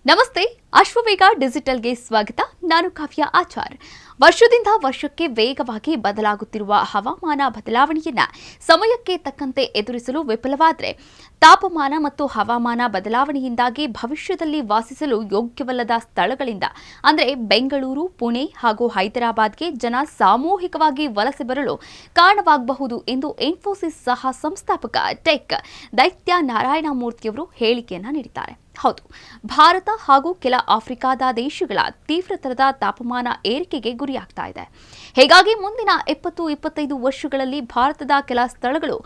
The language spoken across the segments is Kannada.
ನಮಸ್ತೆ, ಅಶ್ವವೇಗ ಡಿಜಿಟಲ್ಗೆ ಸ್ವಾಗತ. ನಾನು ಕಾವ್ಯ ಆಚಾರ್. ವರ್ಷದಿಂದ ವರ್ಷಕ್ಕೆ ವೇಗವಾಗಿ ಬದಲಾಗುತ್ತಿರುವ ಹವಾಮಾನ ಬದಲಾವಣೆಯನ್ನ ಸಮಯಕ್ಕೆ ತಕ್ಕಂತೆ ಎದುರಿಸಲು ವಿಫಲವಾದರೆ ತಾಪಮಾನ ಮತ್ತು ಹವಾಮಾನ ಬದಲಾವಣೆಯಿಂದಾಗಿ ಭವಿಷ್ಯದಲ್ಲಿ ವಾಸಿಸಲು ಯೋಗ್ಯವಲ್ಲದ ಸ್ಥಳಗಳಿಂದ ಅಂದರೆ ಬೆಂಗಳೂರು, ಪುಣೆ ಹಾಗೂ ಹೈದರಾಬಾದ್ಗೆ ಜನ ಸಾಮೂಹಿಕವಾಗಿ ವಲಸೆ ಬರಲು ಕಾರಣವಾಗಬಹುದು ಎಂದು ಇನ್ಫೋಸಿಸ್ ಸಹ ಸಂಸ್ಥಾಪಕ ಟೆಕ್ ದೈತ್ಯ ನಾರಾಯಣ ಮೂರ್ತಿಯವರು ಹೇಳಿಕೆಯನ್ನ ನೀಡಿದ್ದಾರೆ. ಹೌದು, ಭಾರತ ಹಾಗೂ ಕೆಲ ಆಫ್ರಿಕಾದ ದೇಶಗಳ ತೀವ್ರತರದ ತಾಪಮಾನ ಏರಿಕೆಗೆ ಗುರಿಯಾಗ್ತಾ ಇದೆ. ಹೀಗಾಗಿ ಮುಂದಿನ 20-25 ವರ್ಷಗಳಲ್ಲಿ ಭಾರತದ ಕೆಲ ಸ್ಥಳಗಳು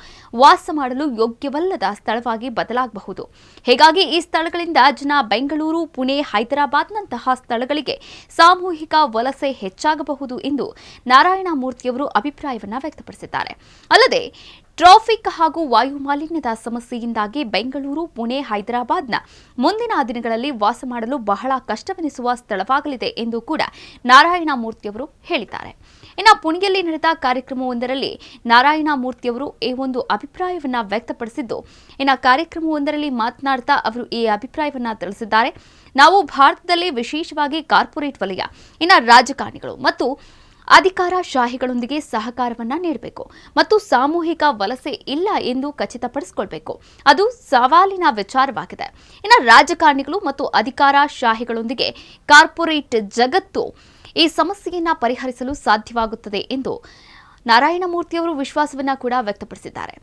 ವಾಸ ಮಾಡಲು ಯೋಗ್ಯವಲ್ಲದ ಸ್ಥಳವಾಗಿ ಬದಲಾಗಬಹುದು. ಹೀಗಾಗಿ ಈ ಸ್ಥಳಗಳಿಂದ ಜನ ಬೆಂಗಳೂರು, ಪುಣೆ, ಹೈದರಾಬಾದ್ನಂತಹ ಸ್ಥಳಗಳಿಗೆ ಸಾಮೂಹಿಕ ವಲಸೆ ಹೆಚ್ಚಾಗಬಹುದು ಎಂದು ನಾರಾಯಣ ಮೂರ್ತಿಯವರು ಅಭಿಪ್ರಾಯವನ್ನು ವ್ಯಕ್ತಪಡಿಸಿದ್ದಾರೆ. ಅಲ್ಲದೆ ಟ್ರಾಫಿಕ್ ಹಾಗೂ ವಾಯು ಮಾಲಿನ್ಯದ ಸಮಸ್ಯೆಯಿಂದಾಗಿ ಬೆಂಗಳೂರು, ಪುಣೆ, ಹೈದರಾಬಾದ್ನ ಮುಂದಿನ ದಿನಗಳಲ್ಲಿ ವಾಸ ಮಾಡಲು ಬಹಳ ಕಷ್ಟವೆನಿಸುವ ಸ್ಥಳವಾಗಲಿದೆ ಎಂದು ಕೂಡ ನಾರಾಯಣ ಮೂರ್ತಿಯವರು ಹೇಳಿದ್ದಾರೆ. ಇನ್ನು ಪುಣೆಯಲ್ಲಿ ನಡೆದ ಕಾರ್ಯಕ್ರಮವೊಂದರಲ್ಲಿ ನಾರಾಯಣ ಮೂರ್ತಿಯವರು ಈ ಒಂದು ಅಭಿಪ್ರಾಯವನ್ನ ವ್ಯಕ್ತಪಡಿಸಿದ್ದು, ಇನ್ನು ಕಾರ್ಯಕ್ರಮವೊಂದರಲ್ಲಿ ಮಾತನಾಡ್ತಾ ಅವರು ಈ ಅಭಿಪ್ರಾಯವನ್ನ ತಿಳಿಸಿದ್ದಾರೆ. ನಾವು ಭಾರತದಲ್ಲಿ ವಿಶೇಷವಾಗಿ ಕಾರ್ಪೊರೇಟ್ ವಲಯ, ಇನ್ನು ರಾಜಕಾರಣಿಗಳು ಮತ್ತು ಅಧಿಕಾರಶಾಹಿಗಳೊಂದಿಗೆ ಸಹಕಾರವನ್ನ ನೀಡಬೇಕು ಮತ್ತು ಸಾಮೂಹಿಕ ವಲಸೆ ಇಲ್ಲ ಎಂದು ಖಚಿತಪಡಿಸಿಕೊಳ್ಳಬೇಕು. ಅದು ಸವಾಲಿನ ವಿಚಾರವಾಗಿದೆ. ಇನ್ನು ರಾಜಕಾರಣಿಗಳು ಮತ್ತು ಅಧಿಕಾರಶಾಹಿಗಳೊಂದಿಗೆ ಕಾರ್ಪೊರೇಟ್ ಜಗತ್ತು ಈ ಸಮಸ್ಯೆಯನ್ನ ಪರಿಹರಿಸಲು ಸಾಧ್ಯವಾಗುತ್ತದೆ ಎಂದು ನಾರಾಯಣ ಮೂರ್ತಿಯವರು ವಿಶ್ವಾಸವನ್ನ ಕೂಡ ವ್ಯಕ್ತಪಡಿಸಿದ್ದಾರೆ.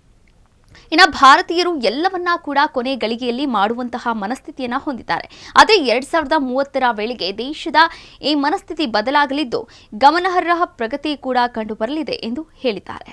ಇನ್ನು ಭಾರತೀಯರು ಎಲ್ಲವನ್ನ ಕೂಡ ಕೊನೆ ಗಳಿಗೆಯಲ್ಲಿ ಮಾಡುವಂತಹ ಮನಸ್ಥಿತಿಯನ್ನ ಹೊಂದಿದ್ದಾರೆ. ಅದೇ 2030ರ ವೇಳೆಗೆ ದೇಶದ ಈ ಮನಸ್ಥಿತಿ ಬದಲಾಗಲಿದ್ದು ಗಮನಾರ್ಹ ಪ್ರಗತಿ ಕೂಡ ಕಂಡುಬರಲಿದೆ ಎಂದು ಹೇಳಿದ್ದಾರೆ.